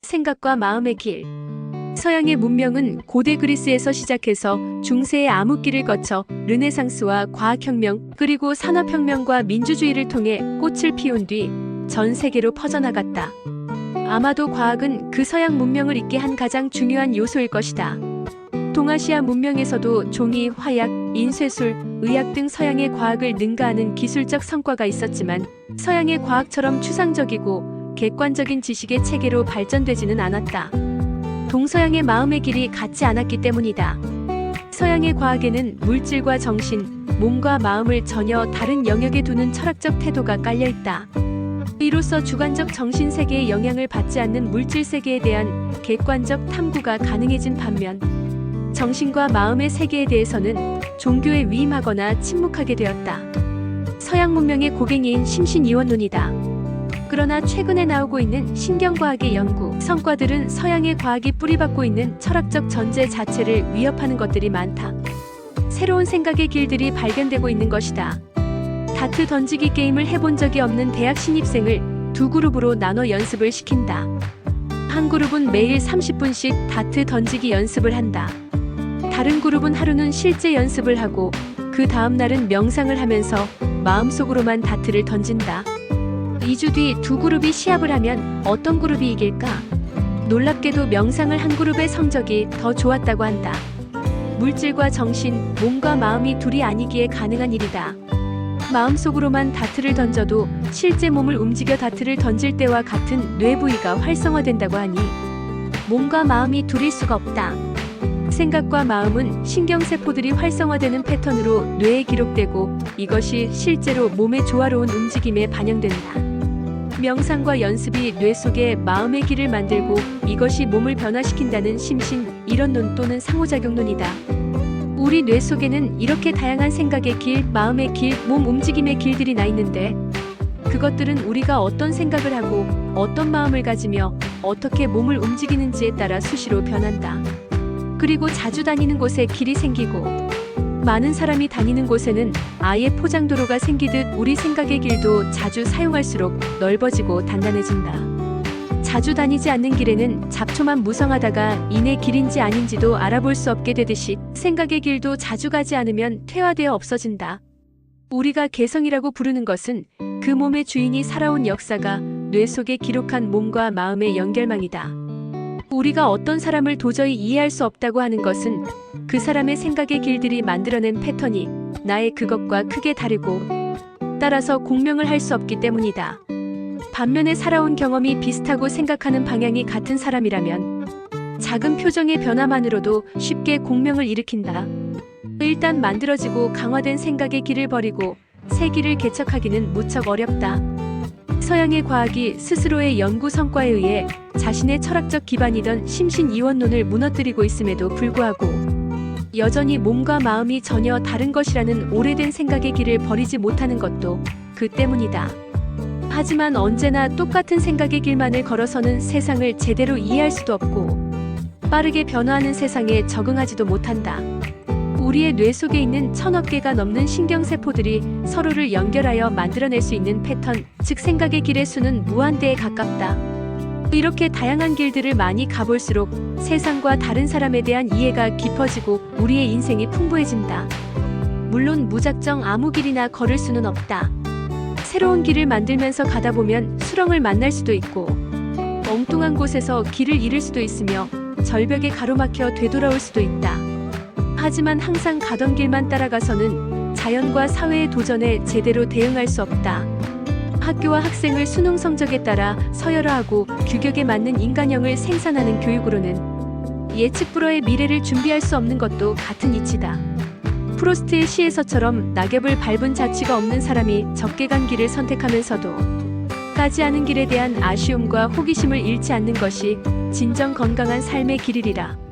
생각과 마음의 길. 서양의 문명은 고대 그리스에서 시작해서 중세의 암흑기를 거쳐 르네상스와 과학혁명 그리고 산업혁명과 민주주의를 통해 꽃을 피운 뒤 전 세계로 퍼져나갔다. 아마도 과학은 그 서양 문명을 잇게 한 가장 중요한 요소일 것이다. 동아시아 문명에서도 종이, 화약, 인쇄술, 의학 등 서양의 과학을 능가하는 기술적 성과가 있었지만 서양의 과학처럼 추상적이고 객관적인 지식의 체계로 발전되지는 않았다. 동서양의 마음의 길이 같지 않았기 때문이다. 서양의 과학에는 물질과 정신, 몸과 마음을 전혀 다른 영역에 두는 철학적 태도가 깔려있다. 이로써 주관적 정신 세계의 영향을 받지 않는 물질 세계에 대한 객관적 탐구가 가능해진 반면 정신과 마음의 세계에 대해서는 종교에 위임하거나 침묵하게 되었다. 서양 문명의 고갱이인 심신이원론이다. 그러나 최근에 나오고 있는 신경과학의 연구 성과들은 서양의 과학이 뿌리박고 있는 철학적 전제 자체를 위협하는 것들이 많다. 새로운 생각의 길들이 발견되고 있는 것이다. 다트 던지기 게임을 해본 적이 없는 대학 신입생을 두 그룹으로 나눠 연습을 시킨다. 한 그룹은 매일 30분씩 다트 던지기 연습을 한다. 다른 그룹은 하루는 실제 연습을 하고 그 다음 날은 명상을 하면서 마음속으로만 다트를 던진다. 2주 뒤 두 그룹이 시합을 하면 어떤 그룹이 이길까? 놀랍게도 명상을 한 그룹의 성적이 더 좋았다고 한다. 물질과 정신, 몸과 마음이 둘이 아니기에 가능한 일이다. 마음속으로만 다트를 던져도 실제 몸을 움직여 다트를 던질 때와 같은 뇌 부위가 활성화된다고 하니 몸과 마음이 둘일 수가 없다. 생각과 마음은 신경세포들이 활성화되는 패턴으로 뇌에 기록되고 이것이 실제로 몸의 조화로운 움직임에 반영된다. 명상과 연습이 뇌 속에 마음의 길을 만들고 이것이 몸을 변화시킨다는 심신 이론론 또는 상호작용론이다. 우리 뇌 속에는 이렇게 다양한 생각의 길, 마음의 길, 몸 움직임의 길들이 나 있는데 그것들은 우리가 어떤 생각을 하고 어떤 마음을 가지며 어떻게 몸을 움직이는지에 따라 수시로 변한다. 그리고 자주 다니는 곳에 길이 생기고 많은 사람이 다니는 곳에는 아예 포장도로가 생기듯 우리 생각의 길도 자주 사용할수록 넓어지고 단단해진다. 자주 다니지 않는 길에는 잡초만 무성하다가 이내 길인지 아닌지도 알아볼 수 없게 되듯이 생각의 길도 자주 가지 않으면 퇴화되어 없어진다. 우리가 개성이라고 부르는 것은 그 몸의 주인이 살아온 역사가 뇌 속에 기록한 몸과 마음의 연결망이다. 우리가 어떤 사람을 도저히 이해할 수 없다고 하는 것은 그 사람의 생각의 길들이 만들어낸 패턴이 나의 그것과 크게 다르고 따라서 공명을 할 수 없기 때문이다. 반면에 살아온 경험이 비슷하고 생각하는 방향이 같은 사람이라면 작은 표정의 변화만으로도 쉽게 공명을 일으킨다. 일단 만들어지고 강화된 생각의 길을 버리고 새 길을 개척하기는 무척 어렵다. 서양의 과학이 스스로의 연구 성과에 의해 자신의 철학적 기반이던 심신이원론을 무너뜨리고 있음에도 불구하고 여전히 몸과 마음이 전혀 다른 것이라는 오래된 생각의 길을 버리지 못하는 것도 그 때문이다. 하지만 언제나 똑같은 생각의 길만을 걸어서는 세상을 제대로 이해할 수도 없고 빠르게 변화하는 세상에 적응하지도 못한다. 우리의 뇌 속에 있는 1000억 개가 넘는 신경세포들이 서로를 연결하여 만들어낼 수 있는 패턴, 즉 생각의 길의 수는 무한대에 가깝다. 이렇게 다양한 길들을 많이 가볼수록 세상과 다른 사람에 대한 이해가 깊어지고 우리의 인생이 풍부해진다. 물론 무작정 아무 길이나 걸을 수는 없다. 새로운 길을 만들면서 가다 보면 수렁을 만날 수도 있고 엉뚱한 곳에서 길을 잃을 수도 있으며 절벽에 가로막혀 되돌아올 수도 있다. 하지만 항상 가던 길만 따라가서는 자연과 사회의 도전에 제대로 대응할 수 없다. 학교와 학생을 수능 성적에 따라 서열화하고 규격에 맞는 인간형을 생산하는 교육으로는 예측 불허의 미래를 준비할 수 없는 것도 같은 이치다. 프로스트의 시에서처럼 낙엽을 밟은 자취가 없는 사람이 적게 간 길을 선택하면서도 가지 않은 길에 대한 아쉬움과 호기심을 잃지 않는 것이 진정 건강한 삶의 길이리라.